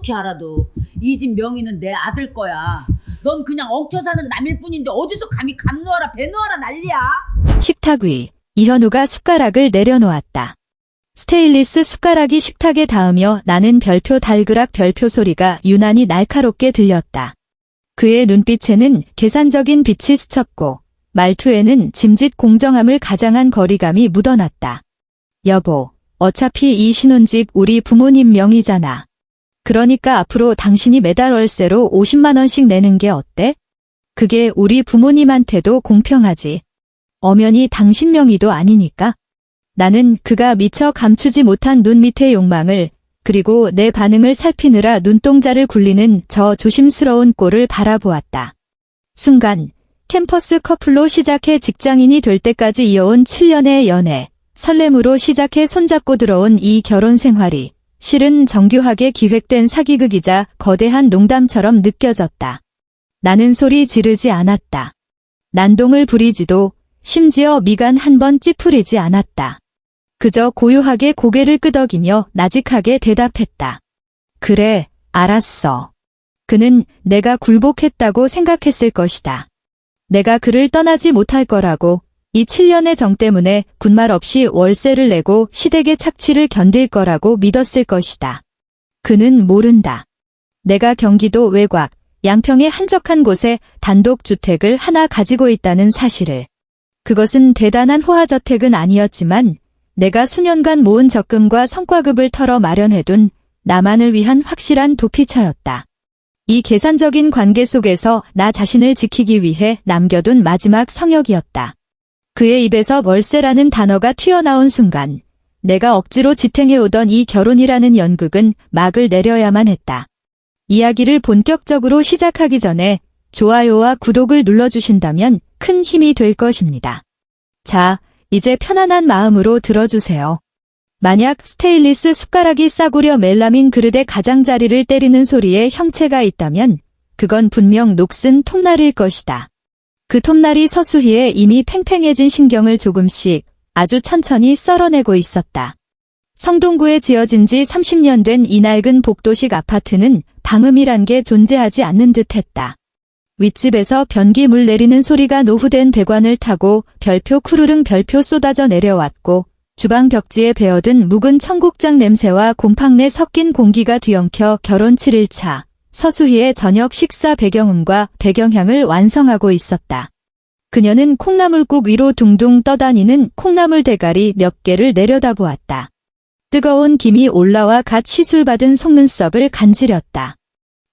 어떻게 알아도 이 집 명의는 내 아들 거야. 넌 그냥 엉켜 사는 남일 뿐인데 어디서 감히 감 놓아라 배 놓아라 난리야. 식탁 위 이현우가 숟가락을 내려놓았다. 스테인리스 숟가락이 식탁에 닿으며 나는 별표 달그락 별표 소리가 유난히 날카롭게 들렸다. 그의 눈빛에는 계산적인 빛이 스쳤고 말투에는 짐짓 공정함을 가장한 거리감이 묻어났다. 여보, 어차피 이 신혼집 우리 부모님 명의잖아. 그러니까 앞으로 당신이 매달 월세로 50만 원씩 내는 게 어때? 그게 우리 부모님한테도 공평하지. 엄연히 당신 명의도 아니니까. 나는 그가 미처 감추지 못한 눈 밑의 욕망을 그리고 내 반응을 살피느라 눈동자를 굴리는 저 조심스러운 꼴을 바라보았다. 순간 캠퍼스 커플로 시작해 직장인이 될 때까지 이어온 7년의 연애, 설렘으로 시작해 손잡고 들어온 이 결혼 생활이 실은 정교하게 기획된 사기극이자 거대한 농담처럼 느껴졌다. 나는 소리 지르지 않았다. 난동을 부리지도 심지어 미간 한 번 찌푸리지 않았다. 그저 고요하게 고개를 끄덕이며 나직하게 대답했다. 그래, 알았어. 그는 내가 굴복했다고 생각했을 것이다. 내가 그를 떠나지 못할 거라고, 이 7년의 정 때문에 군말 없이 월세를 내고 시댁의 착취를 견딜 거라고 믿었을 것이다. 그는 모른다. 내가 경기도 외곽, 양평의 한적한 곳에 단독주택을 하나 가지고 있다는 사실을. 그것은 대단한 호화저택은 아니었지만 내가 수년간 모은 적금과 성과급을 털어 마련해둔 나만을 위한 확실한 도피처였다. 이 계산적인 관계 속에서 나 자신을 지키기 위해 남겨둔 마지막 성역이었다. 그의 입에서 월세라는 단어가 튀어나온 순간 내가 억지로 지탱해오던 이 결혼이라는 연극은 막을 내려야만 했다. 이야기를 본격적으로 시작하기 전에 좋아요와 구독을 눌러주신다면 큰 힘이 될 것입니다. 자, 이제 편안한 마음으로 들어주세요. 만약 스테인리스 숟가락이 싸구려 멜라민 그릇의 가장자리를 때리는 소리에 형체가 있다면 그건 분명 녹슨 톱날일 것이다. 그 톱날이 서수희의 이미 팽팽해진 신경을 조금씩 아주 천천히 썰어내고 있었다. 성동구에 지어진 지 30년 된 이 낡은 복도식 아파트는 방음이란 게 존재하지 않는 듯했다. 윗집에서 변기 물 내리는 소리가 노후된 배관을 타고 별표 쿠르릉 별표 쏟아져 내려왔고 주방 벽지에 배어든 묵은 청국장 냄새와 곰팡내 섞인 공기가 뒤엉켜 결혼 7일차 서수희의 저녁 식사 배경음과 배경향을 완성하고 있었다. 그녀는 콩나물국 위로 둥둥 떠다니는 콩나물 대가리 몇 개를 내려다보았다. 뜨거운 김이 올라와 갓 시술받은 속눈썹을 간지렸다.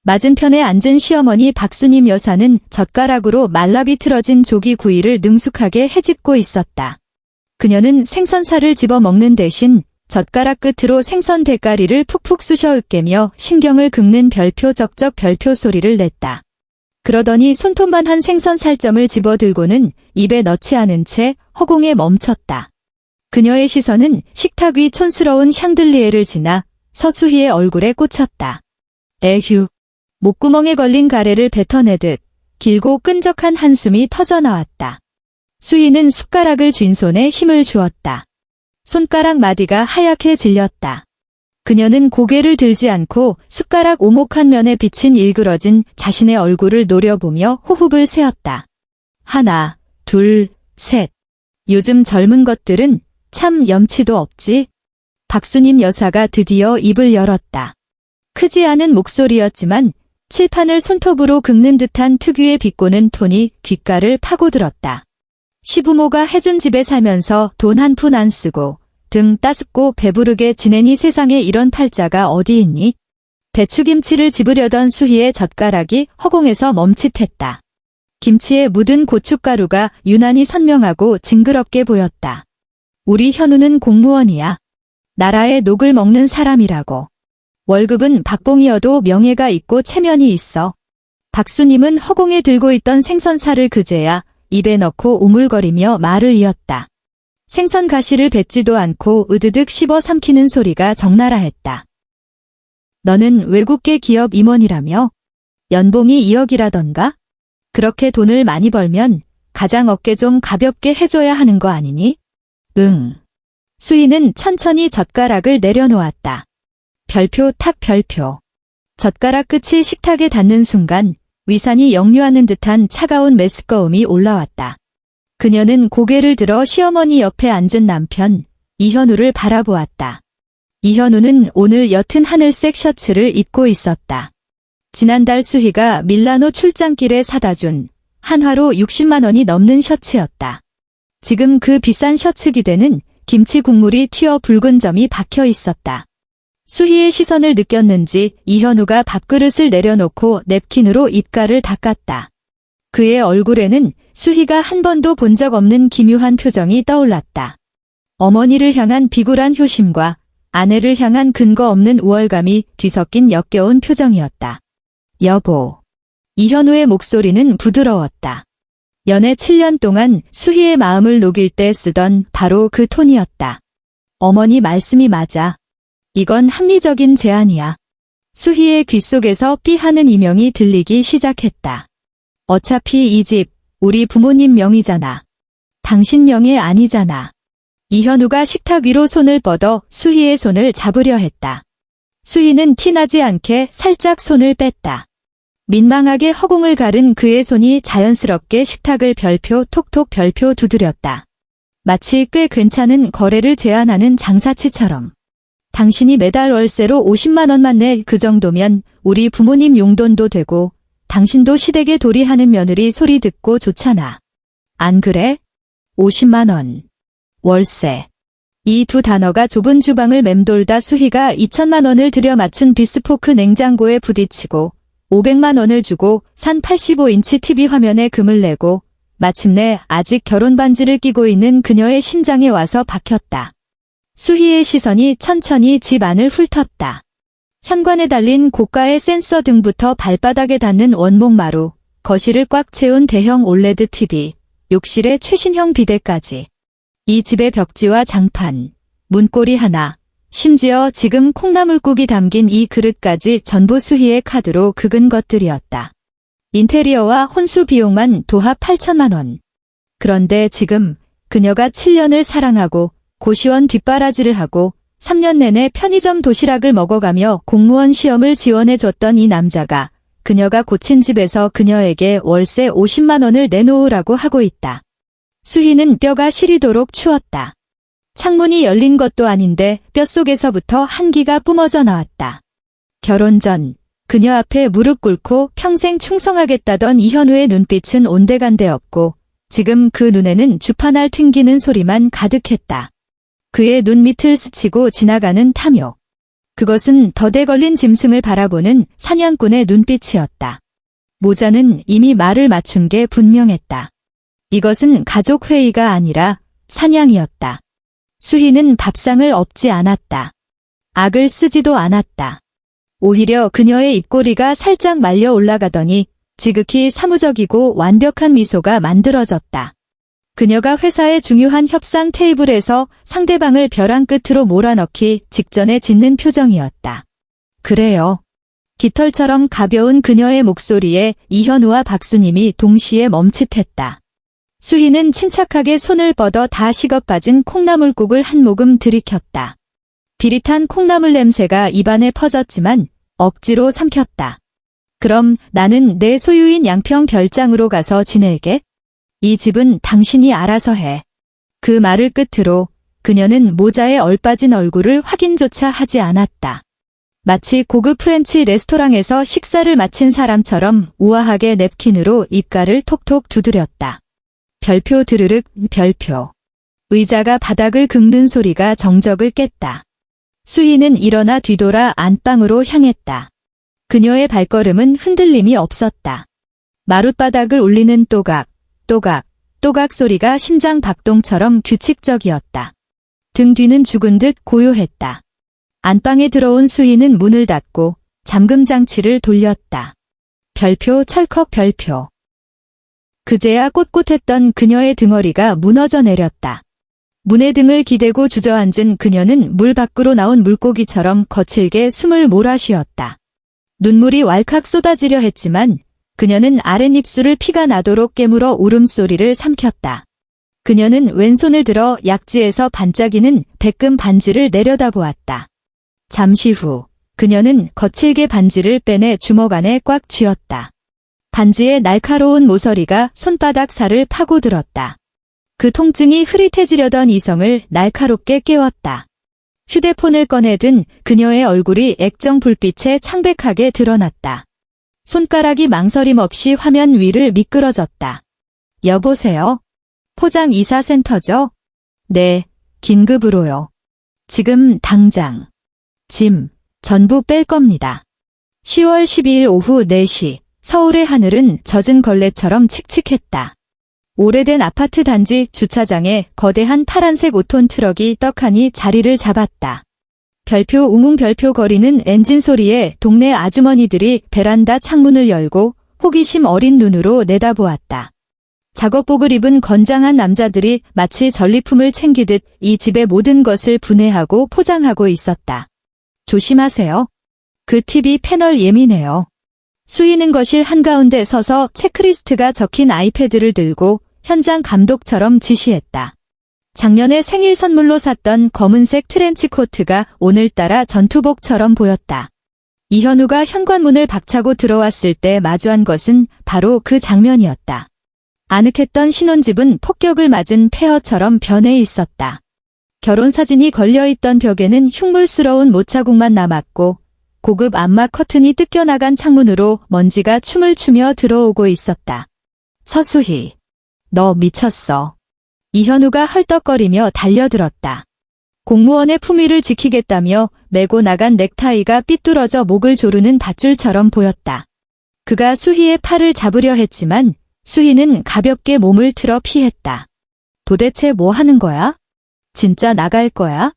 맞은편에 앉은 시어머니 박수님 여사는 젓가락으로 말라 비틀어진 조기 구이를 능숙하게 헤집고 있었다. 그녀는 생선살을 집어먹는 대신 젓가락 끝으로 생선 대가리를 푹푹 쑤셔 으깨며 신경을 긁는 별표 적적 별표 소리를 냈다. 그러더니 손톱만한 생선 살점을 집어들고는 입에 넣지 않은 채 허공에 멈췄다. 그녀의 시선은 식탁 위 촌스러운 샹들리에를 지나 서수희의 얼굴에 꽂혔다. 에휴. 목구멍에 걸린 가래를 뱉어내듯 길고 끈적한 한숨이 터져나왔다. 수희는 숟가락을 쥔 손에 힘을 주었다. 손가락 마디가 하얗게 질렸다. 그녀는 고개를 들지 않고 숟가락 오목한 면에 비친 일그러진 자신의 얼굴을 노려보며 호흡을 세었다. 하나, 둘, 셋. 요즘 젊은 것들은 참 염치도 없지. 박수님 여사가 드디어 입을 열었다. 크지 않은 목소리였지만 칠판을 손톱으로 긁는 듯한 특유의 비꼬는 톤이 귓가를 파고들었다. 시부모가 해준 집에 살면서 돈 한 푼 안 쓰고 등 따숩고 배부르게 지내니 세상에 이런 팔자가 어디 있니? 배추김치를 집으려던 수희의 젓가락이 허공에서 멈칫했다. 김치에 묻은 고춧가루가 유난히 선명하고 징그럽게 보였다. 우리 현우는 공무원이야. 나라의 녹을 먹는 사람이라고. 월급은 박봉이어도 명예가 있고 체면이 있어. 박수님은 허공에 들고 있던 생선살을 그제야 입에 넣고 오물거리며 말을 이었다. 생선 가시를 뱉지도 않고 으드득 씹어 삼키는 소리가 적나라 했다. 너는 외국계 기업 임원이라며? 연봉이 2억이라던가? 그렇게 돈을 많이 벌면 가장 어깨 좀 가볍게 해줘야 하는 거 아니니? 응. 수희는 천천히 젓가락을 내려놓았다. 별표 탁 별표. 젓가락 끝이 식탁에 닿는 순간 위산이 역류하는 듯한 차가운 메스꺼움이 올라왔다. 그녀는 고개를 들어 시어머니 옆에 앉은 남편 이현우를 바라보았다. 이현우는 오늘 옅은 하늘색 셔츠를 입고 있었다. 지난달 수희가 밀라노 출장길에 사다 준 한화로 60만 원이 넘는 셔츠였다. 지금 그 비싼 셔츠 기대는 김치 국물이 튀어 붉은 점이 박혀 있었다. 수희의 시선을 느꼈는지 이현우가 밥그릇을 내려놓고 냅킨으로 입가를 닦았다. 그의 얼굴에는 수희가 한 번도 본 적 없는 기묘한 표정이 떠올랐다. 어머니를 향한 비굴한 효심과 아내를 향한 근거 없는 우월감이 뒤섞인 역겨운 표정이었다. 여보. 이현우의 목소리는 부드러웠다. 연애 7년 동안 수희의 마음을 녹일 때 쓰던 바로 그 톤이었다. 어머니 말씀이 맞아. 이건 합리적인 제안이야. 수희의 귓속에서 삐 하는 이명이 들리기 시작했다. 어차피 이 집 우리 부모님 명의잖아. 당신 명예 아니잖아. 이현우가 식탁 위로 손을 뻗어 수희의 손을 잡으려 했다. 수희는 티나지 않게 살짝 손을 뺐다. 민망하게 허공을 가른 그의 손이 자연스럽게 식탁을 별표 톡톡 별표 두드렸다. 마치 꽤 괜찮은 거래를 제안하는 장사치처럼. 당신이 매달 월세로 50만 원만 내 그 정도면 우리 부모님 용돈도 되고 당신도 시댁에 도리하는 며느리 소리 듣고 좋잖아. 안 그래? 50만 원. 월세. 이 두 단어가 좁은 주방을 맴돌다 수희가 2천만 원을 들여 맞춘 비스포크 냉장고에 부딪히고 500만 원을 주고 산 85인치 TV 화면에 금을 내고 마침내 아직 결혼 반지를 끼고 있는 그녀의 심장에 와서 박혔다. 수희의 시선이 천천히 집 안을 훑었다. 현관에 달린 고가의 센서 등부터 발바닥에 닿는 원목마루, 거실을 꽉 채운 대형 올레드 TV, 욕실의 최신형 비데까지. 이 집의 벽지와 장판, 문고리 하나, 심지어 지금 콩나물국이 담긴 이 그릇까지 전부 수희의 카드로 긁은 것들이었다. 인테리어와 혼수 비용만 도합 8천만 원. 그런데 지금 그녀가 7년을 사랑하고 고시원 뒷바라지를 하고 3년 내내 편의점 도시락을 먹어가며 공무원 시험을 지원해줬던 이 남자가 그녀가 고친 집에서 그녀에게 월세 50만 원을 내놓으라고 하고 있다. 수희는 뼈가 시리도록 추웠다. 창문이 열린 것도 아닌데 뼛속에서부터 한기가 뿜어져 나왔다. 결혼 전 그녀 앞에 무릎 꿇고 평생 충성하겠다던 이현우의 눈빛은 온데간데 없고 지금 그 눈에는 주파날 튕기는 소리만 가득했다. 그의 눈 밑을 스치고 지나가는 탐욕. 그것은 덫에 걸린 짐승을 바라보는 사냥꾼의 눈빛이었다. 모자는 이미 말을 맞춘 게 분명했다. 이것은 가족회의가 아니라 사냥이었다. 수희는 밥상을 엎지 않았다. 악을 쓰지도 않았다. 오히려 그녀의 입꼬리가 살짝 말려 올라가더니 지극히 사무적이고 완벽한 미소가 만들어졌다. 그녀가 회사의 중요한 협상 테이블에서 상대방을 벼랑 끝으로 몰아넣기 직전에 짓는 표정이었다. 그래요. 깃털처럼 가벼운 그녀의 목소리에 이현우와 박수님이 동시에 멈칫했다. 수희는 침착하게 손을 뻗어 다 식어빠진 콩나물국을 한 모금 들이켰다. 비릿한 콩나물 냄새가 입안에 퍼졌지만 억지로 삼켰다. 그럼 나는 내 소유인 양평 별장으로 가서 지낼게. 이 집은 당신이 알아서 해. 그 말을 끝으로 그녀는 모자에 얼빠진 얼굴을 확인조차 하지 않았다. 마치 고급 프렌치 레스토랑에서 식사를 마친 사람처럼 우아하게 냅킨으로 입가를 톡톡 두드렸다. 별표 드르륵 별표. 의자가 바닥을 긁는 소리가 정적을 깼다. 수희는 일어나 뒤돌아 안방으로 향했다. 그녀의 발걸음은 흔들림이 없었다. 마룻바닥을 울리는 또각, 또각, 또각 소리가 심장 박동처럼 규칙적이었다. 등 뒤는 죽은 듯 고요했다. 안방에 들어온 수희는 문을 닫고 잠금 장치를 돌렸다. 별표 철컥 별표. 그제야 꼿꼿했던 그녀의 등허리가 무너져 내렸다. 문에 등을 기대고 주저앉은 그녀는 물 밖으로 나온 물고기처럼 거칠게 숨을 몰아쉬었다. 눈물이 왈칵 쏟아지려 했지만 그녀는 아랫입술을 피가 나도록 깨물어 울음소리를 삼켰다. 그녀는 왼손을 들어 약지에서 반짝이는 백금 반지를 내려다보았다. 잠시 후 그녀는 거칠게 반지를 빼내 주먹 안에 꽉 쥐었다. 반지의 날카로운 모서리가 손바닥 살을 파고들었다. 그 통증이 흐릿해지려던 이성을 날카롭게 깨웠다. 휴대폰을 꺼내든 그녀의 얼굴이 액정 불빛에 창백하게 드러났다. 손가락이 망설임 없이 화면 위를 미끄러졌다. 여보세요? 포장이사센터죠? 네, 긴급으로요. 지금 당장. 짐, 전부 뺄 겁니다. 10월 12일 오후 4시, 서울의 하늘은 젖은 걸레처럼 칙칙했다. 오래된 아파트 단지 주차장에 거대한 파란색 5톤 트럭이 떡하니 자리를 잡았다. 별표 우웅 별표 거리는 엔진 소리에 동네 아주머니들이 베란다 창문을 열고 호기심 어린 눈으로 내다보았다. 작업복을 입은 건장한 남자들이 마치 전리품을 챙기듯 이 집의 모든 것을 분해하고 포장하고 있었다. 조심하세요. 그 TV 패널 예민해요. 수희는 거실 한가운데 서서 체크리스트가 적힌 아이패드를 들고 현장 감독처럼 지시했다. 작년에 생일 선물로 샀던 검은색 트렌치 코트가 오늘따라 전투복처럼 보였다. 이현우가 현관문을 박차고 들어왔을 때 마주한 것은 바로 그 장면이었다. 아늑했던 신혼집은 폭격을 맞은 폐허처럼 변해 있었다. 결혼사진이 걸려있던 벽에는 흉물스러운 못자국만 남았고 고급 암막 커튼이 뜯겨나간 창문으로 먼지가 춤을 추며 들어오고 있었다. 서수희, 너 미쳤어. 이현우가 헐떡거리며 달려들었다. 공무원의 품위를 지키겠다며 메고 나간 넥타이가 삐뚤어져 목을 조르는 밧줄처럼 보였다. 그가 수희의 팔을 잡으려 했지만 수희는 가볍게 몸을 틀어 피했다. 도대체 뭐 하는 거야? 진짜 나갈 거야?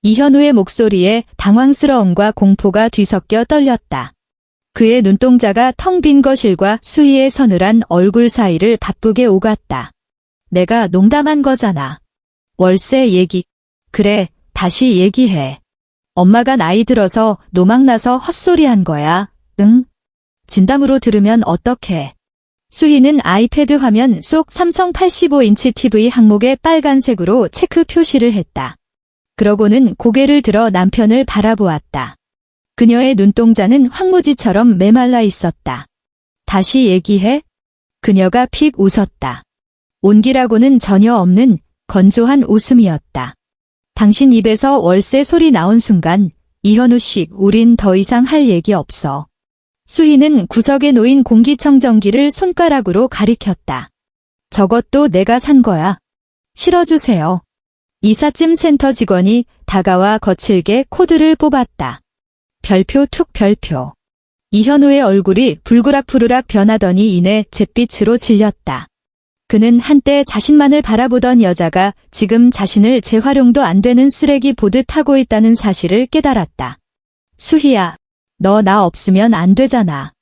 이현우의 목소리에 당황스러움과 공포가 뒤섞여 떨렸다. 그의 눈동자가 텅 빈 거실과 수희의 서늘한 얼굴 사이를 바쁘게 오갔다. 내가 농담한 거잖아. 월세 얘기. 그래, 다시 얘기해. 엄마가 나이 들어서 노망나서 헛소리한 거야. 응? 진담으로 들으면 어떡해. 수희는 아이패드 화면 속 삼성 85인치 TV 항목에 빨간색으로 체크 표시를 했다. 그러고는 고개를 들어 남편을 바라보았다. 그녀의 눈동자는 황무지처럼 메말라 있었다. 다시 얘기해? 그녀가 픽 웃었다. 온기라고는 전혀 없는 건조한 웃음이었다. 당신 입에서 월세 소리 나온 순간 이현우 씨, 우린 더 이상 할 얘기 없어. 수희는 구석에 놓인 공기청정기를 손가락으로 가리켰다. 저것도 내가 산 거야. 실어주세요. 이삿짐 센터 직원이 다가와 거칠게 코드를 뽑았다. 별표 툭 별표. 이현우의 얼굴이 불그락부르락 변하더니 이내 잿빛으로 질렸다. 그는 한때 자신만을 바라보던 여자가 지금 자신을 재활용도 안 되는 쓰레기 보듯 하고 있다는 사실을 깨달았다. 수희야, 너 나 없으면 안 되잖아.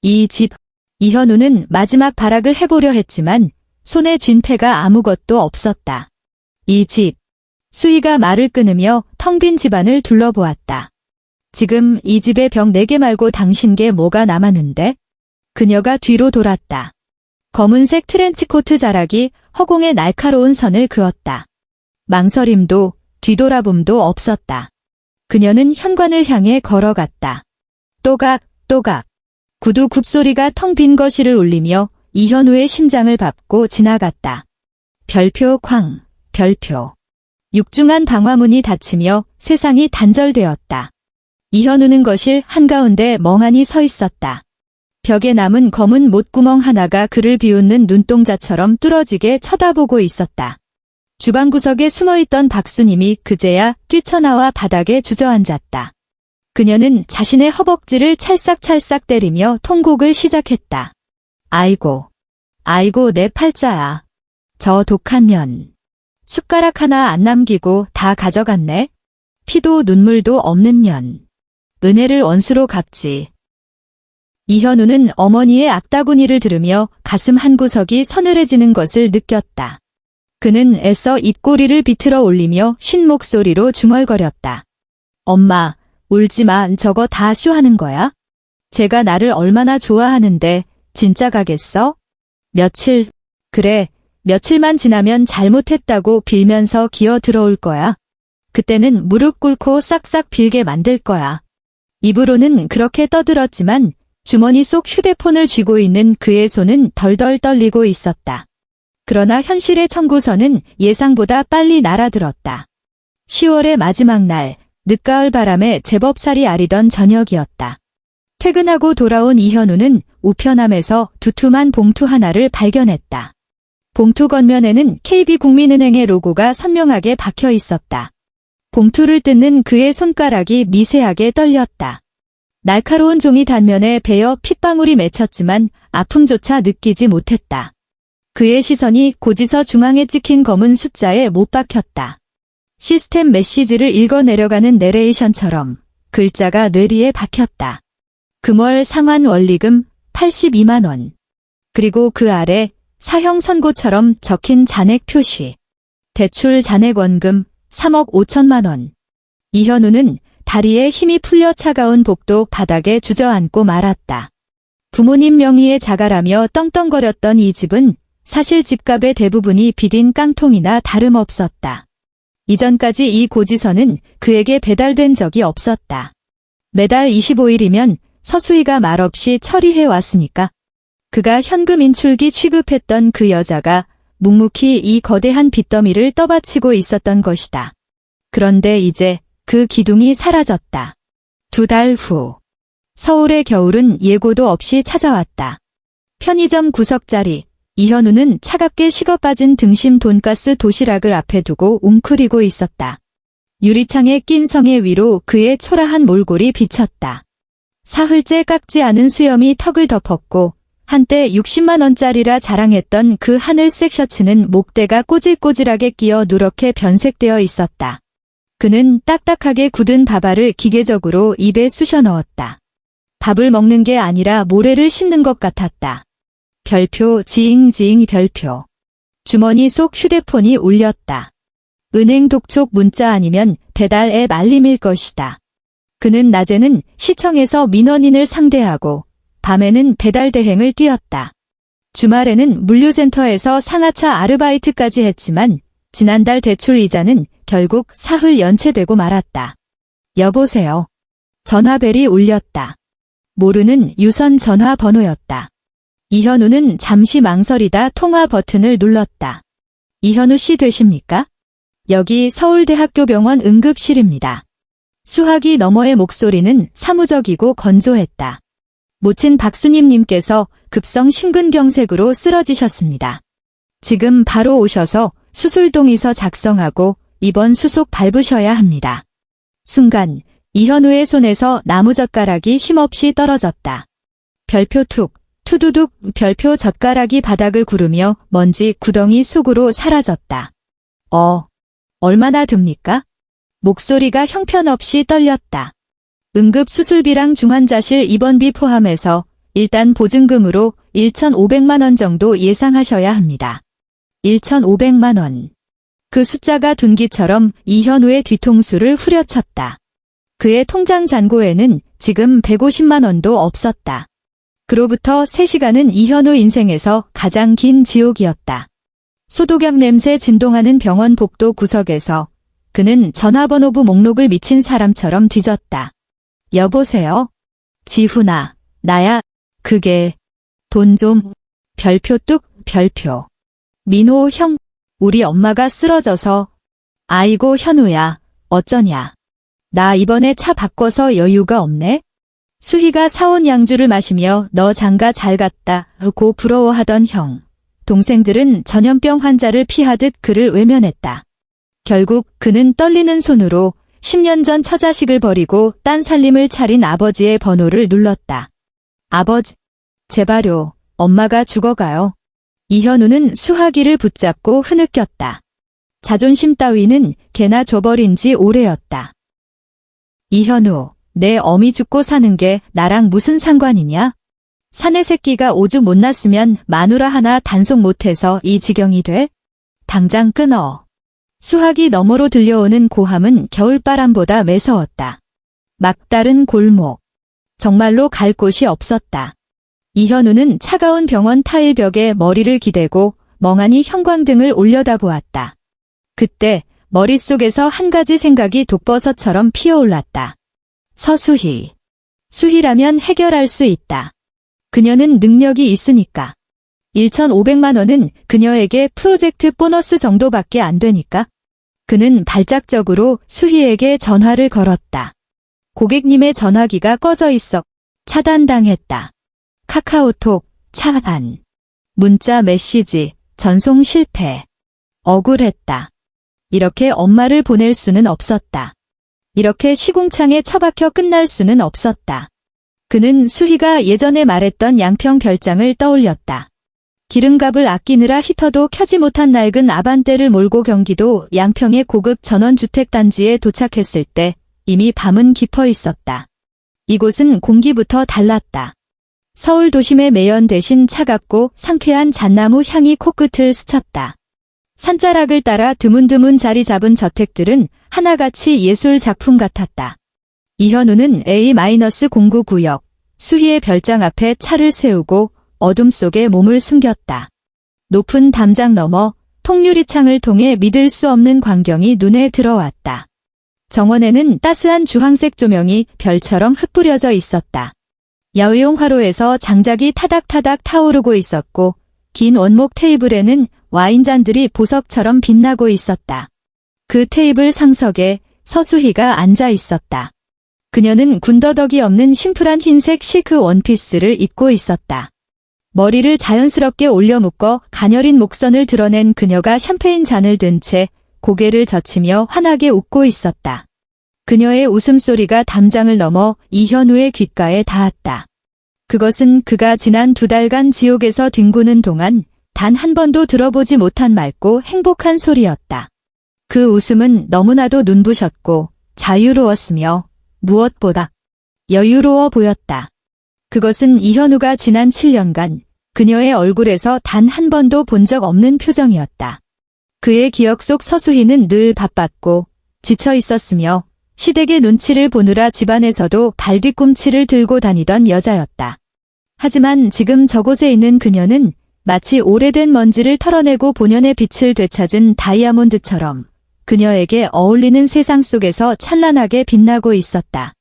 이 집. 이현우는 마지막 발악을 해보려 했지만 손에 쥔 패가 아무것도 없었다. 이 집. 수희가 말을 끊으며 텅 빈 집안을 둘러보았다. 지금 이 집에 벽 4개 말고 당신 게 뭐가 남았는데? 그녀가 뒤로 돌았다. 검은색 트렌치코트 자락이 허공에 날카로운 선을 그었다. 망설임도 뒤돌아봄도 없었다. 그녀는 현관을 향해 걸어갔다. 또각, 또각. 구두 굽소리가 텅 빈 거실을 울리며 이현우의 심장을 밟고 지나갔다. 별표 쾅, 별표. 육중한 방화문이 닫히며 세상이 단절되었다. 이현우는 거실 한가운데 멍하니 서 있었다. 벽에 남은 검은 못구멍 하나가 그를 비웃는 눈동자처럼 뚫어지게 쳐다보고 있었다. 주방 구석에 숨어있던 박수님이 그제야 뛰쳐나와 바닥에 주저앉았다. 그녀는 자신의 허벅지를 찰싹찰싹 때리며 통곡을 시작했다. 아이고, 아이고 내 팔자야. 저 독한 년. 숟가락 하나 안 남기고 다 가져갔네. 피도 눈물도 없는 년. 은혜를 원수로 갚지. 이현우는 어머니의 악다구니를 들으며 가슴 한구석이 서늘해지는 것을 느꼈다. 그는 애써 입꼬리를 비틀어 올리며 쉰 목소리로 중얼거렸다. 엄마, 울지마. 저거 다 쇼하는 거야? 제가 나를 얼마나 좋아하는데 진짜 가겠어? 며칠, 그래, 며칠만 지나면 잘못했다고 빌면서 기어 들어올 거야. 그때는 무릎 꿇고 싹싹 빌게 만들 거야. 입으로는 그렇게 떠들었지만 주머니 속 휴대폰을 쥐고 있는 그의 손은 덜덜 떨리고 있었다. 그러나 현실의 청구서는 예상보다 빨리 날아들었다. 10월의 마지막 날, 늦가을 바람에 제법 살이 아리던 저녁이었다. 퇴근하고 돌아온 이현우는 우편함에서 두툼한 봉투 하나를 발견했다. 봉투 겉면에는 KB국민은행의 로고가 선명하게 박혀 있었다. 봉투를 뜯는 그의 손가락이 미세하게 떨렸다. 날카로운 종이 단면에 베어 핏방울이 맺혔지만 아픔조차 느끼지 못했다. 그의 시선이 고지서 중앙에 찍힌 검은 숫자에 못 박혔다. 시스템 메시지를 읽어 내려가는 내레이션처럼 글자가 뇌리에 박혔다. 금월 상환 원리금 82만 원. 그리고 그 아래 사형 선고처럼 적힌 잔액 표시. 대출 잔액 원금 3억 5천만 원. 이현우는 다리에 힘이 풀려 차가운 복도 바닥에 주저앉고 말았다. 부모님 명의의 자가라며 떵떵거렸던 이 집은 사실 집값의 대부분이 빚인 깡통이나 다름없었다. 이전까지 이 고지서는 그에게 배달된 적이 없었다. 매달 25일이면 서수희가 말없이 처리해 왔으니까. 그가 현금 인출기 취급했던 그 여자가 묵묵히 이 거대한 빚더미를 떠받치고 있었던 것이다. 그런데 이제 그 기둥이 사라졌다. 2달 후. 서울의 겨울은 예고도 없이 찾아왔다. 편의점 구석자리. 이현우는 차갑게 식어빠진 등심 돈가스 도시락을 앞에 두고 웅크리고 있었다. 유리창에 낀 성에 위로 그의 초라한 몰골이 비쳤다. 사흘째 깎지 않은 수염이 턱을 덮었고 한때 60만 원짜리라 자랑했던 그 하늘색 셔츠는 목대가 꼬질꼬질하게 끼어 누렇게 변색되어 있었다. 그는 딱딱하게 굳은 밥알을 기계적으로 입에 쑤셔 넣었다. 밥을 먹는 게 아니라 모래를 씹는 것 같았다. 별표 지잉지잉 별표. 주머니 속 휴대폰이 울렸다. 은행 독촉 문자 아니면 배달 앱 알림일 것이다. 그는 낮에는 시청에서 민원인을 상대하고 밤에는 배달 대행을 뛰었다. 주말에는 물류센터에서 상하차 아르바이트까지 했지만 지난달 대출 이자는 결국 사흘 연체되고 말았다. 여보세요. 전화벨이 울렸다. 모르는 유선 전화 번호였다. 이현우는 잠시 망설이다 통화 버튼을 눌렀다. 이현우 씨 되십니까? 여기 서울대학교병원 응급실입니다. 수화기 너머의 목소리는 사무적이고 건조했다. 모친 박수님님께서 급성 심근경색으로 쓰러지셨습니다. 지금 바로 오셔서 수술동의서 작성하고 입원 수속 밟으셔야 합니다. 순간 이현우의 손에서 나무젓가락이 힘없이 떨어졌다. 별표 툭, 투두둑 별표 젓가락이 바닥을 구르며 먼지 구덩이 속으로 사라졌다. 얼마나 듭니까? 목소리가 형편없이 떨렸다. 응급수술비랑 중환자실 입원비 포함해서 일단 보증금으로 1,500만 원 정도 예상하셔야 합니다. 1,500만 원. 그 숫자가 둔기처럼 이현우의 뒤통수를 후려쳤다. 그의 통장 잔고에는 지금 150만 원도 없었다. 그로부터 3시간은 이현우 인생에서 가장 긴 지옥이었다. 소독약 냄새 진동하는 병원 복도 구석에서 그는 전화번호부 목록을 미친 사람처럼 뒤졌다. 여보세요? 지훈아, 나야. 그게 돈 좀. 별표 뚝 별표. 민호 형, 우리 엄마가 쓰러져서. 아이고 현우야, 어쩌냐. 나 이번에 차 바꿔서 여유가 없네. 수희가 사온 양주를 마시며 너 장가 잘 갔다 고 부러워하던 형. 동생들은 전염병 환자를 피하듯 그를 외면했다. 결국 그는 떨리는 손으로 10년 전 처자식을 버리고 딴 살림을 차린 아버지의 번호를 눌렀다. 아버지, 제발요, 엄마가 죽어가요. 이현우는 수화기를 붙잡고 흐느꼈다. 자존심 따위는 개나 줘버린 지 오래였다. 이현우, 내 어미 죽고 사는 게 나랑 무슨 상관이냐? 사내 새끼가 오죽 못났으면 마누라 하나 단속 못해서 이 지경이 돼? 당장 끊어. 수화기 너머로 들려오는 고함은 겨울바람보다 매서웠다. 막다른 골목. 정말로 갈 곳이 없었다. 이현우는 차가운 병원 타일벽에 머리를 기대고 멍하니 형광등을 올려다보았다. 그때 머릿속에서 한 가지 생각이 독버섯처럼 피어올랐다. 서수희. 수희라면 해결할 수 있다. 그녀는 능력이 있으니까. 1,500만 원은 그녀에게 프로젝트 보너스 정도밖에 안 되니까. 그는 발작적으로 수희에게 전화를 걸었다. 고객님의 전화기가 꺼져 있어 차단당했다. 카카오톡, 차단. 문자 메시지, 전송 실패. 억울했다. 이렇게 엄마를 보낼 수는 없었다. 이렇게 시궁창에 처박혀 끝날 수는 없었다. 그는 수희가 예전에 말했던 양평 별장을 떠올렸다. 기름값을 아끼느라 히터도 켜지 못한 낡은 아반떼를 몰고 경기도 양평의 고급 전원주택단지에 도착했을 때 이미 밤은 깊어 있었다. 이곳은 공기부터 달랐다. 서울 도심의 매연 대신 차갑고 상쾌한 잣나무 향이 코끝을 스쳤다. 산자락을 따라 드문드문 자리 잡은 저택들은 하나같이 예술 작품 같았다. 이현우는 A-09구역, 수희의 별장 앞에 차를 세우고 어둠 속에 몸을 숨겼다. 높은 담장 너머 통유리창을 통해 믿을 수 없는 광경이 눈에 들어왔다. 정원에는 따스한 주황색 조명이 별처럼 흩뿌려져 있었다. 야외용 화로에서 장작이 타닥타닥 타오르고 있었고 긴 원목 테이블에는 와인잔들이 보석처럼 빛나고 있었다. 그 테이블 상석에 서수희가 앉아 있었다. 그녀는 군더더기 없는 심플한 흰색 실크 원피스를 입고 있었다. 머리를 자연스럽게 올려 묶어 가녀린 목선을 드러낸 그녀가 샴페인 잔을 든 채 고개를 젖히며 환하게 웃고 있었다. 그녀의 웃음소리가 담장을 넘어 이현우의 귓가에 닿았다. 그것은 그가 지난 2달간 지옥에서 뒹구는 동안 단 한 번도 들어보지 못한 맑고 행복한 소리였다. 그 웃음은 너무나도 눈부셨고 자유로웠으며 무엇보다 여유로워 보였다. 그것은 이현우가 지난 7년간 그녀의 얼굴에서 단 한 번도 본 적 없는 표정이었다. 그의 기억 속 서수희는 늘 바빴고 지쳐 있었으며 시댁의 눈치를 보느라 집안에서도 발뒤꿈치를 들고 다니던 여자였다. 하지만 지금 저곳에 있는 그녀는 마치 오래된 먼지를 털어내고 본연의 빛을 되찾은 다이아몬드처럼 그녀에게 어울리는 세상 속에서 찬란하게 빛나고 있었다.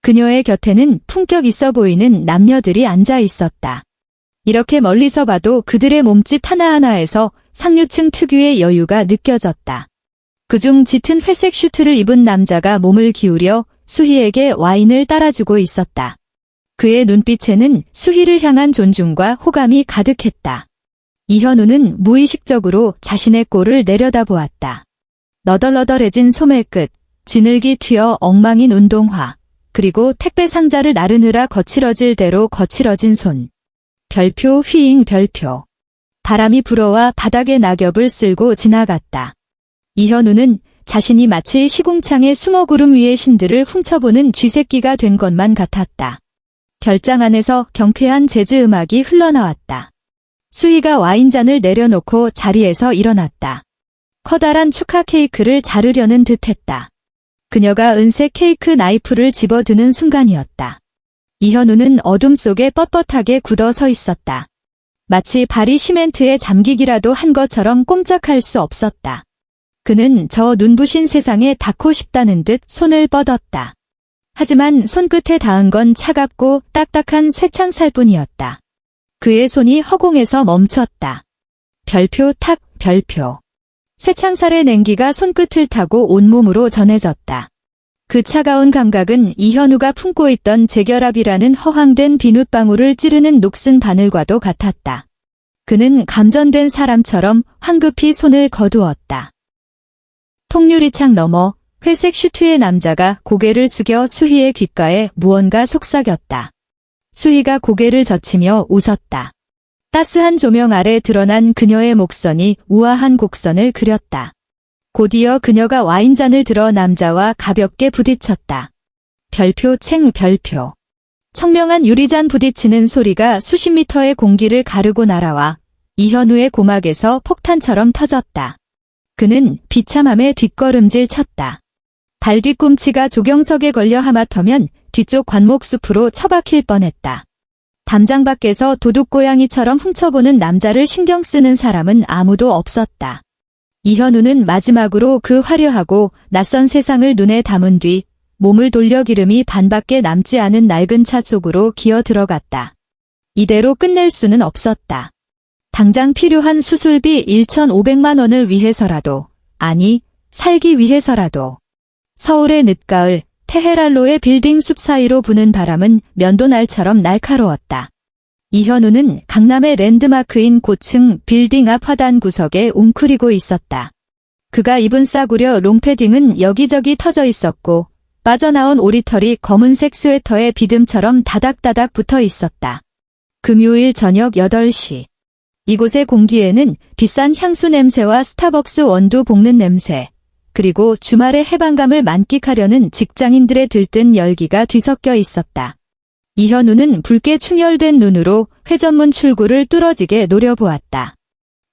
그녀의 곁에는 품격 있어 보이는 남녀들이 앉아 있었다. 이렇게 멀리서 봐도 그들의 몸짓 하나하나에서 상류층 특유의 여유가 느껴졌다. 그중 짙은 회색 슈트를 입은 남자가 몸을 기울여 수희에게 와인을 따라주고 있었다. 그의 눈빛에는 수희를 향한 존중과 호감이 가득했다. 이현우는 무의식적으로 자신의 꼴을 내려다보았다. 너덜너덜해진 소매끝, 지늘기 튀어 엉망인 운동화, 그리고 택배 상자를 나르느라 거칠어질 대로 거칠어진 손. 별표 휘잉 별표. 바람이 불어와 바닥에 낙엽을 쓸고 지나갔다. 이현우는 자신이 마치 시궁창의 수모구름 위의 신들을 훔쳐보는 쥐새끼가 된 것만 같았다. 별장 안에서 경쾌한 재즈 음악이 흘러나왔다. 수희가 와인잔을 내려놓고 자리에서 일어났다. 커다란 축하 케이크를 자르려는 듯했다. 그녀가 은색 케이크 나이프를 집어드는 순간이었다. 이현우는 어둠 속에 뻣뻣하게 굳어 서 있었다. 마치 발이 시멘트에 잠기기라도 한 것처럼 꼼짝할 수 없었다. 그는 저 눈부신 세상에 닿고 싶다는 듯 손을 뻗었다. 하지만 손끝에 닿은 건 차갑고 딱딱한 쇠창살뿐이었다. 그의 손이 허공에서 멈췄다. 별표 탁 별표. 쇠창살의 냉기가 손끝을 타고 온몸으로 전해졌다. 그 차가운 감각은 이현우가 품고 있던 재결합이라는 허황된 비눗방울을 찌르는 녹슨 바늘과도 같았다. 그는 감전된 사람처럼 황급히 손을 거두었다. 통유리창 너머 회색 슈트의 남자가 고개를 숙여 수희의 귓가에 무언가 속삭였다. 수희가 고개를 젖히며 웃었다. 따스한 조명 아래 드러난 그녀의 목선이 우아한 곡선을 그렸다. 곧이어 그녀가 와인잔을 들어 남자와 가볍게 부딪혔다. 별표 챙 별표. 청명한 유리잔 부딪히는 소리가 수십 미터의 공기를 가르고 날아와 이현우의 고막에서 폭탄처럼 터졌다. 그는 비참함에 뒷걸음질 쳤다. 발뒤꿈치가 조경석에 걸려 하마터면 뒤쪽 관목숲으로 처박힐 뻔했다. 담장 밖에서 도둑고양이처럼 훔쳐보는 남자를 신경 쓰는 사람은 아무도 없었다. 이현우는 마지막으로 그 화려하고 낯선 세상을 눈에 담은 뒤 몸을 돌려 기름이 반밖에 남지 않은 낡은 차 속으로 기어 들어갔다. 이대로 끝낼 수는 없었다. 당장 필요한 수술비 1,500만 원을 위해서라도, 아니, 살기 위해서라도. 서울의 늦가을, 테헤랄로의 빌딩 숲 사이로 부는 바람은 면도날처럼 날카로웠다. 이현우는 강남의 랜드마크인 고층 빌딩 앞 화단 구석에 웅크리고 있었다. 그가 입은 싸구려 롱패딩은 여기저기 터져 있었고 빠져나온 오리털이 검은색 스웨터에 비듬처럼 다닥다닥 붙어 있었다. 금요일 저녁 8시. 이곳의 공기에는 비싼 향수 냄새와 스타벅스 원두 볶는 냄새, 그리고 주말의 해방감을 만끽하려는 직장인들의 들뜬 열기가 뒤섞여 있었다. 이현우는 붉게 충혈된 눈으로 회전문 출구를 뚫어지게 노려보았다.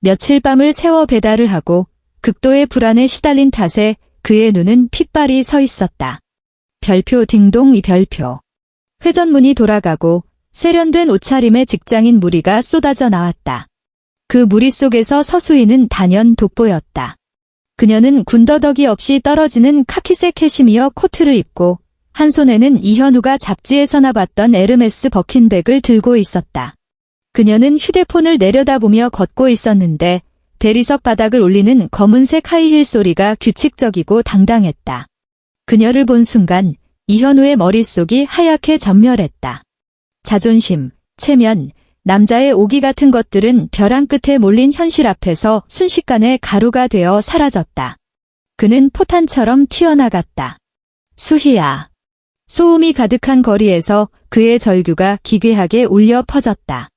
며칠 밤을 새워 배달을 하고 극도의 불안에 시달린 탓에 그의 눈은 핏발이 서 있었다. 별표 딩동 이 별표. 회전문이 돌아가고 세련된 옷차림의 직장인 무리가 쏟아져 나왔다. 그 무리 속에서 서수희는 단연 돋보였다. 그녀는 군더더기 없이 떨어지는 카키색 캐시미어 코트를 입고 한 손에는 이현우가 잡지에서나 봤던 에르메스 버킨백을 들고 있었다. 그녀는 휴대폰을 내려다보며 걷고 있었는데 대리석 바닥을 울리는 검은색 하이힐 소리가 규칙적이고 당당했다. 그녀를 본 순간 이현우의 머릿속이 하얗게 전멸했다. 자존심, 체면, 남자의 오기 같은 것들은 벼랑 끝에 몰린 현실 앞에서 순식간에 가루가 되어 사라졌다. 그는 포탄처럼 튀어나갔다. 수희야. 소음이 가득한 거리에서 그의 절규가 기괴하게 울려 퍼졌다.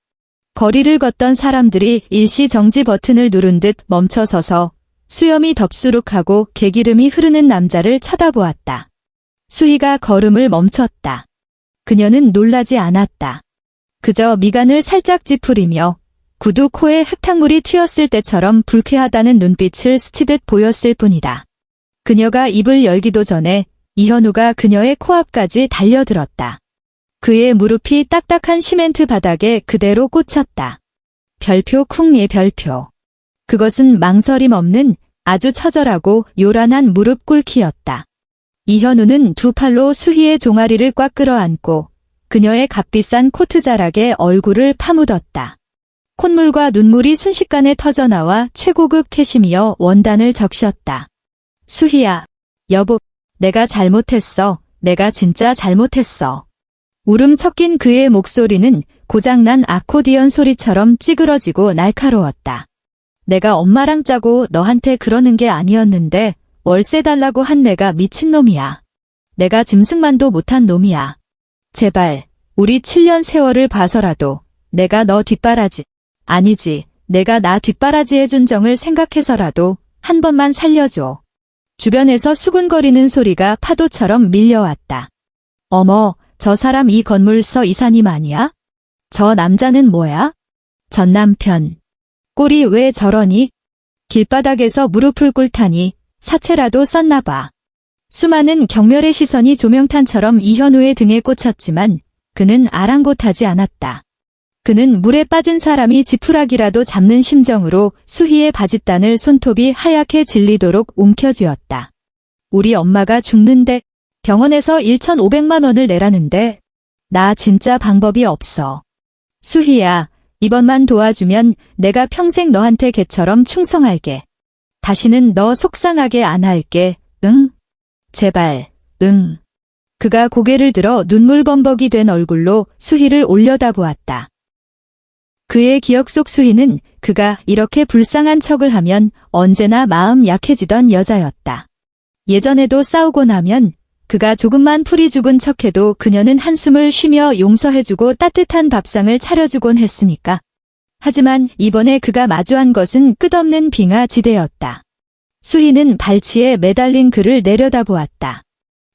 거리를 걷던 사람들이 일시 정지 버튼을 누른 듯 멈춰서서 수염이 덥수룩하고 개기름이 흐르는 남자를 쳐다보았다. 수희가 걸음을 멈췄다. 그녀는 놀라지 않았다. 그저 미간을 살짝 찌푸리며 구두 코에 흙탕물이 튀었을 때처럼 불쾌하다는 눈빛을 스치듯 보였을 뿐이다. 그녀가 입을 열기도 전에 이현우가 그녀의 코앞까지 달려들었다. 그의 무릎이 딱딱한 시멘트 바닥에 그대로 꽂혔다. 별표 쿵예 별표. 그것은 망설임 없는 아주 처절하고 요란한 무릎 꿇기였다. 이현우는 두 팔로 수희의 종아리를 꽉 끌어안고 그녀의 값비싼 코트 자락에 얼굴을 파묻었다. 콧물과 눈물이 순식간에 터져나와 최고급 캐시미어 원단을 적셨다. 수희야, 여보, 내가 잘못했어. 내가 진짜 잘못했어. 울음 섞인 그의 목소리는 고장난 아코디언 소리처럼 찌그러지고 날카로웠다. 내가 엄마랑 짜고 너한테 그러는 게 아니었는데 월세 달라고 한 내가 미친놈이야. 내가 짐승만도 못한 놈이야. 제발 우리 7년 세월을 봐서라도 내가 너 뒷바라지, 아니지, 내가 나 뒷바라지 해준 정을 생각해서라도 한 번만 살려줘. 주변에서 수군거리는 소리가 파도처럼 밀려왔다. 어머, 저 사람 이 건물서 이사님 아니야? 저 남자는 뭐야? 전 남편. 꼴이 왜 저러니? 길바닥에서 무릎을 꿇다니 사채라도 썼나 봐. 수많은 경멸의 시선이 조명탄처럼 이현우의 등에 꽂혔지만 그는 아랑곳하지 않았다. 그는 물에 빠진 사람이 지푸라기라도 잡는 심정으로 수희의 바짓단을 손톱이 하얗게 질리도록 움켜쥐었다. 우리 엄마가 죽는데 병원에서 1,500만 원을 내라는데 나 진짜 방법이 없어. 수희야, 이번만 도와주면 내가 평생 너한테 개처럼 충성할게. 다시는 너 속상하게 안 할게. 응? 제발, 응. 그가 고개를 들어 눈물범벅이 된 얼굴로 수희를 올려다보았다. 그의 기억 속 수희는 그가 이렇게 불쌍한 척을 하면 언제나 마음 약해지던 여자였다. 예전에도 싸우고 나면 그가 조금만 풀이 죽은 척해도 그녀는 한숨을 쉬며 용서해주고 따뜻한 밥상을 차려주곤 했으니까. 하지만 이번에 그가 마주한 것은 끝없는 빙하지대였다. 수희는 발치에 매달린 그를 내려다보았다.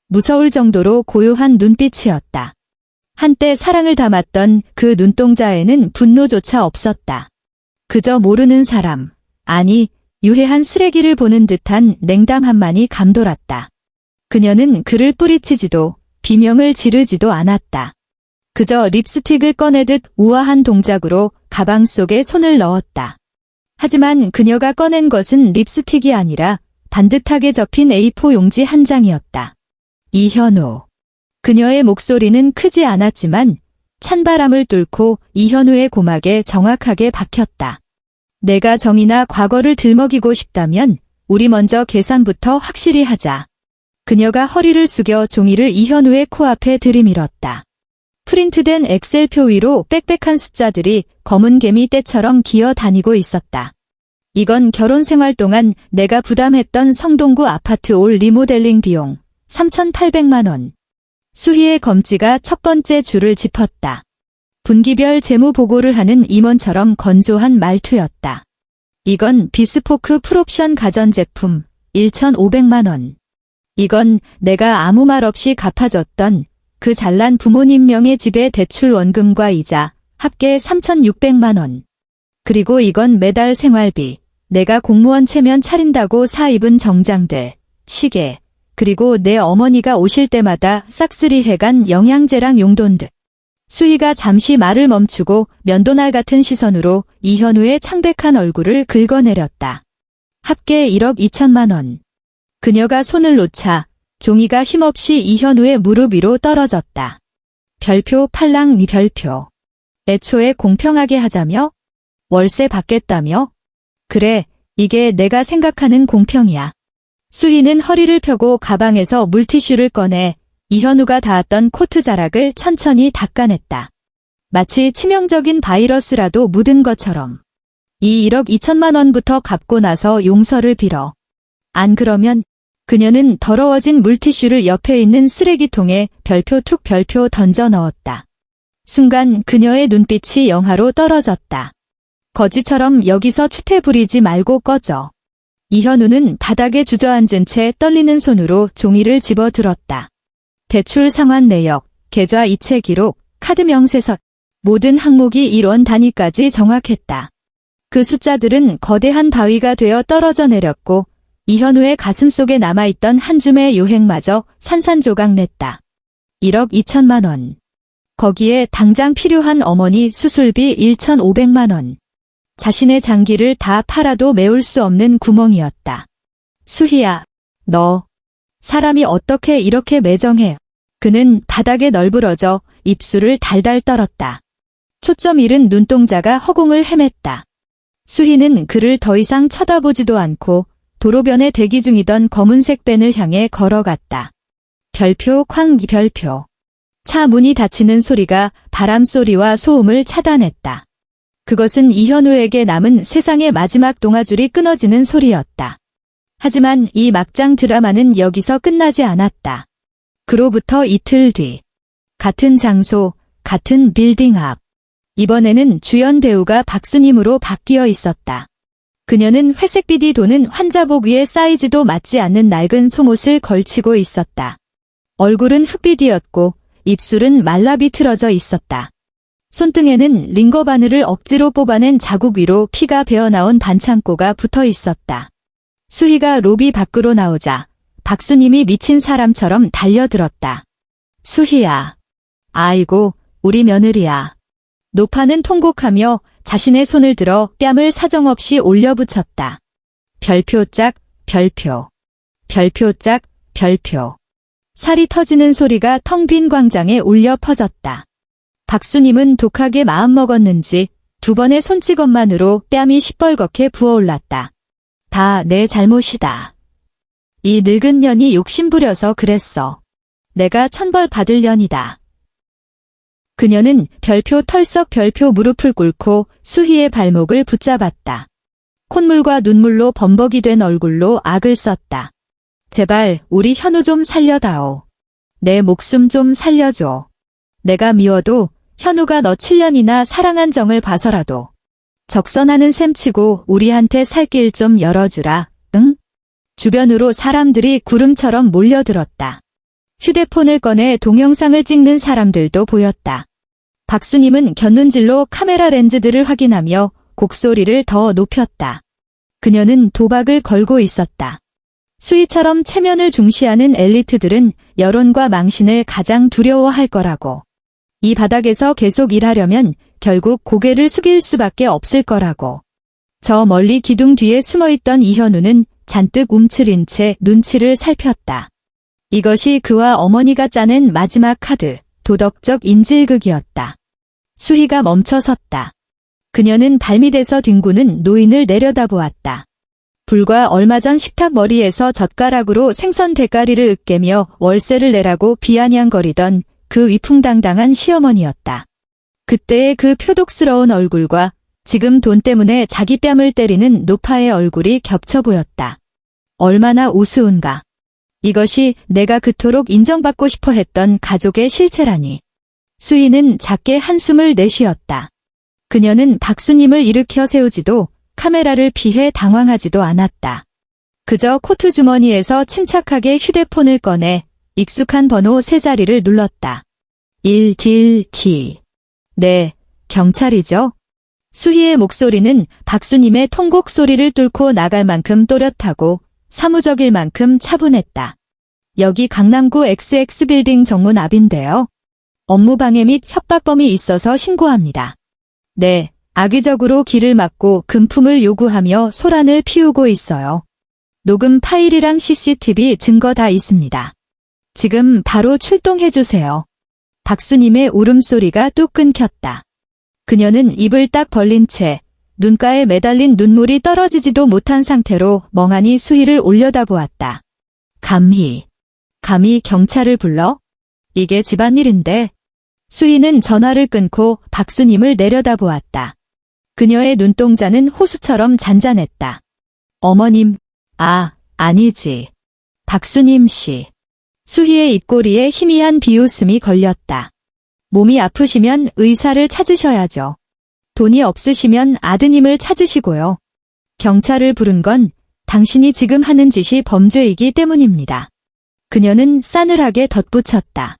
무서울 정도로 고요한 눈빛이었다. 한때 사랑을 담았던 그 눈동자에는 분노조차 없었다. 그저 모르는 사람, 아니 유해한 쓰레기를 보는 듯한 냉담함만이 감돌았다. 그녀는 그를 뿌리치지도 비명을 지르지도 않았다. 그저 립스틱을 꺼내듯 우아한 동작으로 가방 속에 손을 넣었다. 하지만 그녀가 꺼낸 것은 립스틱이 아니라 반듯하게 접힌 A4 용지 한 장이었다. 이현우. 그녀의 목소리는 크지 않았지만 찬바람을 뚫고 이현우의 고막에 정확하게 박혔다. 내가 정이나 과거를 들먹이고 싶다면 우리 먼저 계산부터 확실히 하자. 그녀가 허리를 숙여 종이를 이현우의 코앞에 들이밀었다. 프린트된 엑셀표 위로 빽빽한 숫자들이 검은 개미 떼처럼 기어 다니고 있었다. 이건 결혼 생활 동안 내가 부담했던 성동구 아파트 올 리모델링 비용 3,800만 원. 수희의 검지가 첫 번째 줄을 짚었다. 분기별 재무 보고를 하는 임원처럼 건조한 말투였다. 이건 비스포크 풀옵션 가전제품 1,500만 원. 이건 내가 아무 말 없이 갚아줬던 그 잘난 부모님 명의 집의 대출 원금과 이자 합계 3,600만 원. 그리고 이건 매달 생활비, 내가 공무원 체면 차린다고 사 입은 정장들, 시계, 그리고 내 어머니가 오실 때마다 싹쓸이 해간 영양제랑 용돈들. 수희가 잠시 말을 멈추고 면도날 같은 시선으로 이현우의 창백한 얼굴을 긁어내렸다. 합계 1억 2천만 원. 그녀가 손을 놓자 종이가 힘없이 이현우의 무릎 위로 떨어졌다. 별표 팔랑 니 별표. 애초에 공평하게 하자며? 월세 받겠다며? 그래, 이게 내가 생각하는 공평이야. 수희는 허리를 펴고 가방에서 물티슈를 꺼내 이현우가 닿았던 코트 자락을 천천히 닦아냈다. 마치 치명적인 바이러스라도 묻은 것처럼. 이 1억 2천만 원부터 갚고 나서 용서를 빌어. 안 그러면 그녀는 더러워진 물티슈를 옆에 있는 쓰레기통에 별표 툭 별표 던져 넣었다. 순간 그녀의 눈빛이 영하로 떨어졌다. 거지처럼 여기서 추태 부리지 말고 꺼져. 이현우는 바닥에 주저앉은 채 떨리는 손으로 종이를 집어들었다. 대출 상환 내역, 계좌 이체 기록, 카드 명세서, 모든 항목이 1원 단위까지 정확했다. 그 숫자들은 거대한 바위가 되어 떨어져 내렸고 이현우의 가슴속에 남아있던 한 줌의 요행마저 산산조각 냈다. 1억 2천만 원. 거기에 당장 필요한 어머니 수술비 1,500만 원. 자신의 장기를 다 팔아도 메울 수 없는 구멍이었다. 수희야, 너 사람이 어떻게 이렇게 매정해? 그는 바닥에 널브러져 입술을 달달 떨었다. 초점 잃은 눈동자가 허공을 헤맸다. 수희는 그를 더 이상 쳐다보지도 않고 도로변에 대기 중이던 검은색 밴을 향해 걸어갔다. 별표 쾅 별표. 차 문이 닫히는 소리가 바람소리와 소음을 차단했다. 그것은 이현우에게 남은 세상의 마지막 동아줄이 끊어지는 소리였다. 하지만 이 막장 드라마는 여기서 끝나지 않았다. 그로부터 이틀 뒤. 같은 장소, 같은 빌딩 앞. 이번에는 주연 배우가 박수님으로 바뀌어 있었다. 그녀는 회색 비디 도는 환자복 위에 사이즈도 맞지 않는 낡은 속옷을 걸치고 있었다. 얼굴은 흑비디였고 입술은 말라 비틀어져 있었다. 손등에는 링거 바늘을 억지로 뽑아낸 자국 위로 피가 배어나온 반창고가 붙어 있었다. 수희가 로비 밖으로 나오자 박수님이 미친 사람처럼 달려들었다. 수희야. 아이고, 우리 며느리야. 노파는 통곡하며 자신의 손을 들어 뺨을 사정없이 올려붙였다. 별표짝, 별표. 별표짝, 별표. 살이 터지는 소리가 텅 빈 광장에 울려 퍼졌다. 박수님은 독하게 마음먹었는지 2번의 손찌검만으로 뺨이 시뻘겋게 부어올랐다. 다 내 잘못이다. 이 늙은 년이 욕심부려서 그랬어. 내가 천벌 받을 년이다. 그녀는 별표 털썩 별표 무릎을 꿇고 수희의 발목을 붙잡았다. 콧물과 눈물로 범벅이 된 얼굴로 악을 썼다. 제발 우리 현우 좀 살려다오. 내 목숨 좀 살려줘. 내가 미워도 현우가 너 7년이나 사랑한 정을 봐서라도 적선하는 셈치고 우리한테 살 길 좀 열어주라, 응? 주변으로 사람들이 구름처럼 몰려들었다. 휴대폰을 꺼내 동영상을 찍는 사람들도 보였다. 박수님은 곁눈질로 카메라 렌즈들을 확인하며 곡소리를 더 높였다. 그녀는 도박을 걸고 있었다. 수희처럼 체면을 중시하는 엘리트들은 여론과 망신을 가장 두려워할 거라고. 이 바닥에서 계속 일하려면 결국 고개를 숙일 수밖에 없을 거라고. 저 멀리 기둥 뒤에 숨어있던 이현우는 잔뜩 움츠린 채 눈치를 살폈다. 이것이 그와 어머니가 짜낸 마지막 카드, 도덕적 인질극이었다. 수희가 멈춰 섰다. 그녀는 발밑에서 뒹구는 노인을 내려다보았다. 불과 얼마 전 식탁 머리에서 젓가락으로 생선 대가리를 으깨며 월세를 내라고 비아냥거리던 그 위풍당당한 시어머니였다. 그때의 그 표독스러운 얼굴과 지금 돈 때문에 자기 뺨을 때리는 노파의 얼굴이 겹쳐 보였다. 얼마나 우스운가. 이것이 내가 그토록 인정받고 싶어 했던 가족의 실체라니. 수희는 작게 한숨을 내쉬었다. 그녀는 박수님을 일으켜 세우지도 카메라를 피해 당황하지도 않았다. 그저 코트 주머니에서 침착하게 휴대폰을 꺼내 익숙한 번호 3자리를 눌렀다. 1DT. 네, 경찰이죠? 수희의 목소리는 박수님의 통곡 소리를 뚫고 나갈 만큼 또렷하고 사무적일 만큼 차분했다. 여기 강남구 XX빌딩 정문 앞인데요. 업무방해 및 협박범이 있어서 신고합니다. 네, 악의적으로 길을 막고 금품을 요구하며 소란을 피우고 있어요. 녹음 파일이랑 CCTV 증거 다 있습니다. 지금 바로 출동해주세요. 박수님의 울음소리가 뚝 끊겼다. 그녀는 입을 딱 벌린 채 눈가에 매달린 눈물이 떨어지지도 못한 상태로 멍하니 수희를 올려다보았다. 감히 경찰을 불러? 이게 집안일인데. 수희는 전화를 끊고 박수님을 내려다보았다. 그녀의 눈동자는 호수처럼 잔잔했다. 어머님, 아니지. 박수님 씨. 수희의 입꼬리에 희미한 비웃음이 걸렸다. 몸이 아프시면 의사를 찾으셔야죠. 돈이 없으시면 아드님을 찾으시고요. 경찰을 부른 건 당신이 지금 하는 짓이 범죄이기 때문입니다. 그녀는 싸늘하게 덧붙였다.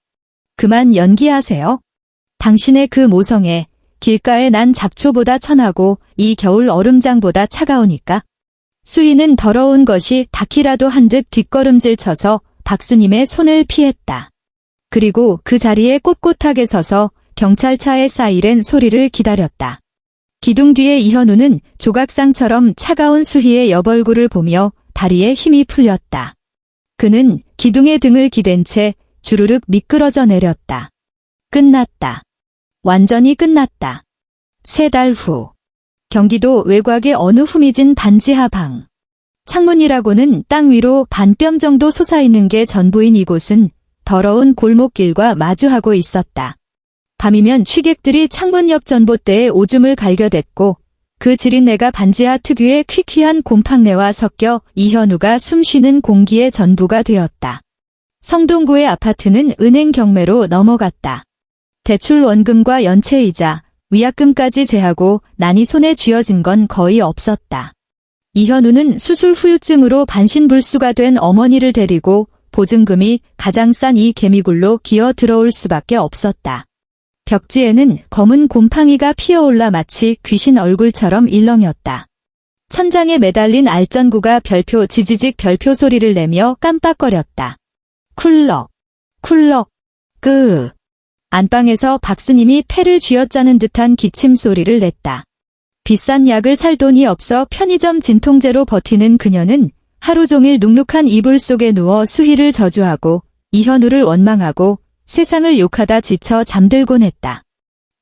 그만 연기하세요. 당신의 그 모성애, 길가에 난 잡초보다 천하고 이 겨울 얼음장보다 차가우니까. 수희는 더러운 것이 닭이라도 한 듯 뒷걸음질 쳐서 박수님의 손을 피했다. 그리고 그 자리에 꼿꼿하게 서서 경찰차의 사이렌 소리를 기다렸다. 기둥 뒤에 이현우는 조각상처럼 차가운 수희의 옆얼굴을 보며 다리에 힘이 풀렸다. 그는 기둥에 등을 기댄 채 주르륵 미끄러져 내렸다. 끝났다. 완전히 끝났다. 3달 후. 경기도 외곽의 어느 후미진 반지하 방. 창문이라고는 땅 위로 반뼘 정도 솟아있는 게 전부인 이곳은 더러운 골목길과 마주하고 있었다. 밤이면 취객들이 창문 옆 전봇대에 오줌을 갈겨댔고 그 지린내가 반지하 특유의 퀴퀴한 곰팡내와 섞여 이현우가 숨쉬는 공기의 전부가 되었다. 성동구의 아파트는 은행 경매로 넘어갔다. 대출 원금과 연체이자, 위약금까지 제하고 난이 손에 쥐어진 건 거의 없었다. 이현우는 수술 후유증으로 반신불수가 된 어머니를 데리고 보증금이 가장 싼 이 개미굴로 기어 들어올 수밖에 없었다. 벽지에는 검은 곰팡이가 피어올라 마치 귀신 얼굴처럼 일렁였다. 천장에 매달린 알전구가 별표 지지직 별표 소리를 내며 깜빡거렸다. 쿨럭, 쿨럭, 끄. 안방에서 박수님이 폐를 쥐어짜는 듯한 기침 소리를 냈다. 비싼 약을 살 돈이 없어 편의점 진통제로 버티는 그녀는 하루 종일 눅눅한 이불 속에 누워 수희를 저주하고 이현우를 원망하고 세상을 욕하다 지쳐 잠들곤 했다.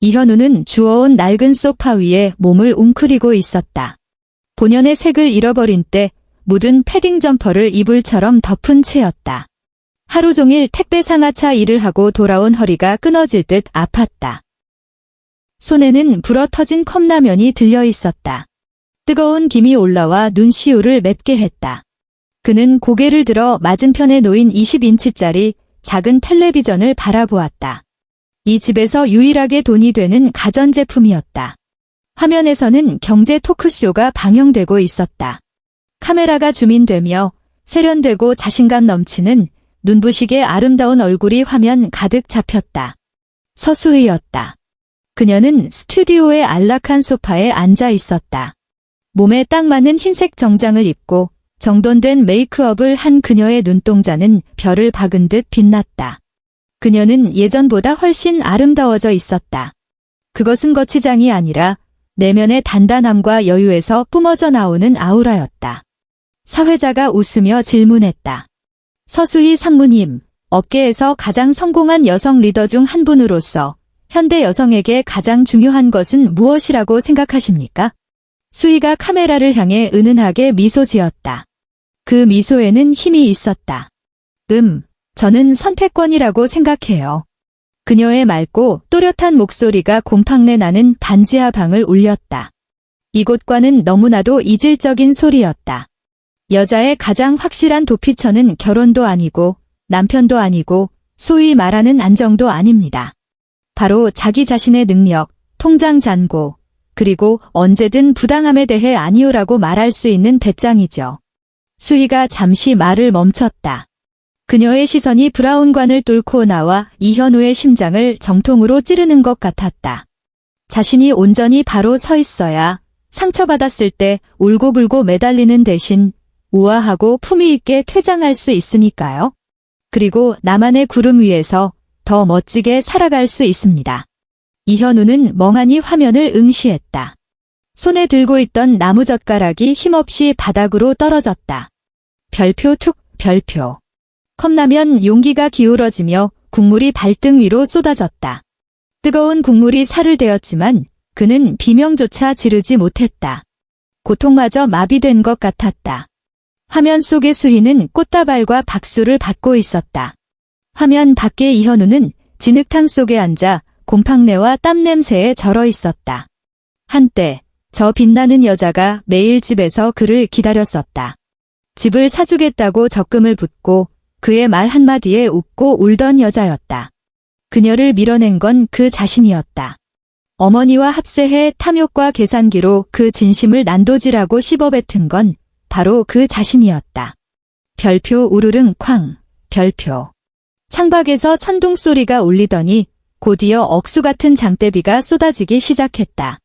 이현우는 주워온 낡은 소파 위에 몸을 웅크리고 있었다. 본연의 색을 잃어버린 때 묻은 패딩 점퍼를 이불처럼 덮은 채였다. 하루 종일 택배 상하차 일을 하고 돌아온 허리가 끊어질 듯 아팠다. 손에는 불어터진 컵라면이 들려 있었다. 뜨거운 김이 올라와 눈시울을 맵게 했다. 그는 고개를 들어 맞은편에 놓인 20인치짜리 작은 텔레비전을 바라보았다. 이 집에서 유일하게 돈이 되는 가전제품이었다. 화면에서는 경제 토크쇼가 방영되고 있었다. 카메라가 줌인되며 세련되고 자신감 넘치는 눈부시게 아름다운 얼굴이 화면 가득 잡혔다. 서수희였다. 그녀는 스튜디오의 안락한 소파에 앉아 있었다. 몸에 딱 맞는 흰색 정장을 입고 정돈된 메이크업을 한 그녀의 눈동자는 별을 박은 듯 빛났다. 그녀는 예전보다 훨씬 아름다워져 있었다. 그것은 거치장이 아니라 내면의 단단함과 여유에서 뿜어져 나오는 아우라였다. 사회자가 웃으며 질문했다. 서수희 상무님, 업계에서 가장 성공한 여성 리더 중 한 분으로서 현대 여성에게 가장 중요한 것은 무엇이라고 생각하십니까? 수희가 카메라를 향해 은은하게 미소 지었다. 그 미소에는 힘이 있었다. 저는 선택권이라고 생각해요. 그녀의 맑고 또렷한 목소리가 곰팡내 나는 반지하 방을 울렸다. 이곳과는 너무나도 이질적인 소리였다. 여자의 가장 확실한 도피처는 결혼도 아니고 남편도 아니고 소위 말하는 안정도 아닙니다. 바로 자기 자신의 능력, 통장 잔고, 그리고 언제든 부당함에 대해 아니오라고 말할 수 있는 배짱이죠. 수희가 잠시 말을 멈췄다. 그녀의 시선이 브라운관을 뚫고 나와 이현우의 심장을 정통으로 찌르는 것 같았다. 자신이 온전히 바로 서 있어야 상처받았을 때 울고불고 매달리는 대신 우아하고 품위 있게 퇴장할 수 있으니까요. 그리고 나만의 구름 위에서 더 멋지게 살아갈 수 있습니다. 이현우는 멍하니 화면을 응시했다. 손에 들고 있던 나무젓가락이 힘없이 바닥으로 떨어졌다. 별표 툭 별표. 컵라면 용기가 기울어지며 국물이 발등 위로 쏟아졌다. 뜨거운 국물이 살을 데웠지만 그는 비명조차 지르지 못했다. 고통마저 마비된 것 같았다. 화면 속의 수희는 꽃다발과 박수를 받고 있었다. 화면 밖의 이현우는 진흙탕 속에 앉아 곰팡내와 땀 냄새에 절어 있었다. 한때 저 빛나는 여자가 매일 집에서 그를 기다렸었다. 집을 사주겠다고 적금을 붓고 그의 말 한마디에 웃고 울던 여자였다. 그녀를 밀어낸 건 그 자신이었다. 어머니와 합세해 탐욕과 계산기로 그 진심을 난도질하고 씹어뱉은 건 바로 그 자신이었다. 별표 우르릉 쾅, 별표. 창밖에서 천둥 소리가 울리더니 곧이어 억수 같은 장대비가 쏟아지기 시작했다.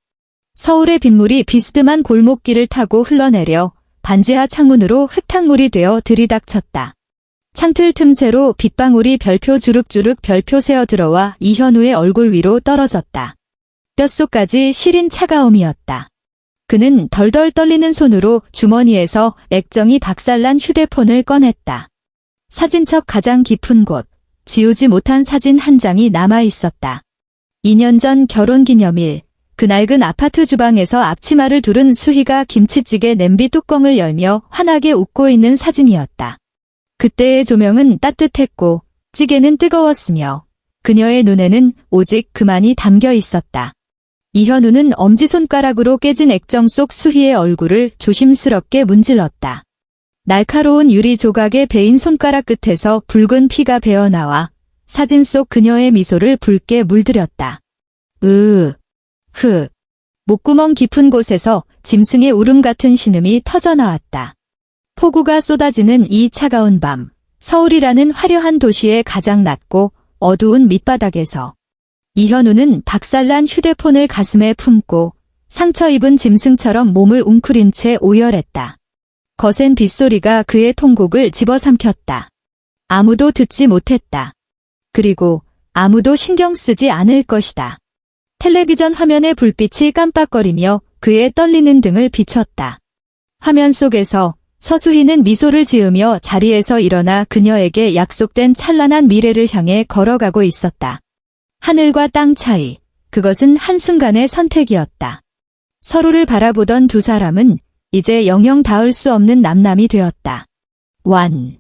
서울의 빗물이 비스듬한 골목길을 타고 흘러내려 반지하 창문으로 흙탕물이 되어 들이닥쳤다. 창틀 틈새로 빗방울이 별표 주룩주룩 별표 새어 들어와 이현우의 얼굴 위로 떨어졌다. 뼛속까지 시린 차가움이었다. 그는 덜덜 떨리는 손으로 주머니에서 액정이 박살난 휴대폰을 꺼냈다. 사진첩 가장 깊은 곳, 지우지 못한 사진 한 장이 남아 있었다. 2년 전 결혼기념일, 그 낡은 아파트 주방에서 앞치마를 두른 수희가 김치찌개 냄비 뚜껑을 열며 환하게 웃고 있는 사진이었다. 그때의 조명은 따뜻했고 찌개는 뜨거웠으며 그녀의 눈에는 오직 그만이 담겨 있었다. 이현우는 엄지손가락으로 깨진 액정 속 수희의 얼굴을 조심스럽게 문질렀다. 날카로운 유리 조각에 베인 손가락 끝에서 붉은 피가 배어나와 사진 속 그녀의 미소를 붉게 물들였다. 목구멍 깊은 곳에서 짐승의 울음 같은 신음이 터져나왔다. 폭우가 쏟아지는 이 차가운 밤, 서울이라는 화려한 도시의 가장 낮고 어두운 밑바닥에서 이현우는 박살난 휴대폰을 가슴에 품고 상처 입은 짐승처럼 몸을 웅크린 채 오열했다. 거센 빗소리가 그의 통곡을 집어삼켰다. 아무도 듣지 못했다. 그리고 아무도 신경 쓰지 않을 것이다. 텔레비전 화면의 불빛이 깜빡거리며 그의 떨리는 등을 비췄다. 화면 속에서 서수희는 미소를 지으며 자리에서 일어나 그녀에게 약속된 찬란한 미래를 향해 걸어가고 있었다. 하늘과 땅 차이, 그것은 한순간의 선택이었다. 서로를 바라보던 두 사람은 이제 영영 닿을 수 없는 남남이 되었다. 완.